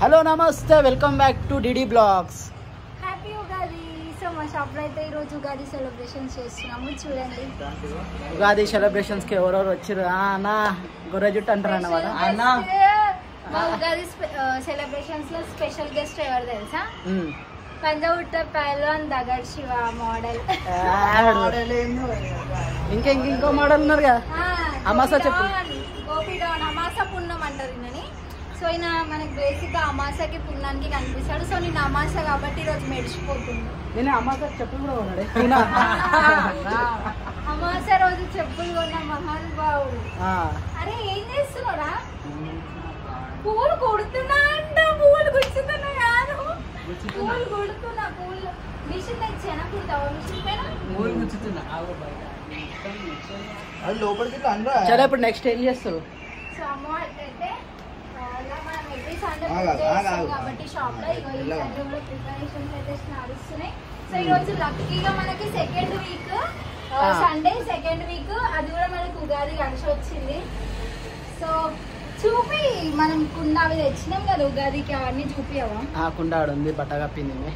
Hello నమస్తే, welcome back to DD blogs. Happy Ugadi. So మా షాప్లో అయితే ఈరోజు ఉగాది సెలబ్రేషన్స్ చేస్తున్నాము. చూడండి, ఉగాది సెలబ్రేషన్స్ కి ఎవరెవరు వచ్చారు? అన్నా గొర్రె జుట్టు అంటారు అన్నమాట. అన్న మా ఉగాది సెలబ్రేషన్స్ లో స్పెషల్ గెస్ట్ ఎవరు తెలుసా? పంజగుట్ట పైల్వాన్ దగడ్ శివ మోడల్. ఇంకో మోడల్ ఉన్నారు కదా, అమాసా చెప్పు. గోపి డౌన్ అమాసా పున్నం అంటారు ఈయనని. సో ఈయన మనకి బేసిక్ గా అమాసకి పున్నానికి కనిపిస్తాడు. సో నేను అమాస కాబట్టి ఈరోజు మెడిచిపోతుంది. నేను అమాసా చెప్పులు కూడా ఉన్నాడు. అమాస రోజు చెప్పులు కొన్న మహానుభావుడు. అరే ఏం చేస్తున్నారా? పూలు కొడుతున్నా అంట. పూలు గుచ్చుతున్నా కాదు, పూలు కొడుతున్నా. పూలు మిషన్ తెచ్చానా? కుడతావా మిషన్ పైన? పూలు గుచ్చుతున్నా. చలో ఇప్పుడు నెక్స్ట్ ఏం చేస్తారు? సో అమ్మవారికి అయితే మనం ఎవ్రీ సండే కాబట్టి షాప్ లో ఇగో ఈ సండే కూడా ప్రిపరేషన్స్ అయితే నడుస్తున్నాయి. సో ఈ రోజు లక్కీగా మనకి second week Sunday, second week అది కూడా మనకి ఉగాది కలిసి వచ్చింది. సో చూపి మనం కుండ అవి తెచ్చినాం కదా ఉగాదికి, అవన్నీ చూపియవా? కుండ ఉంది, బట్ట కప్పింది.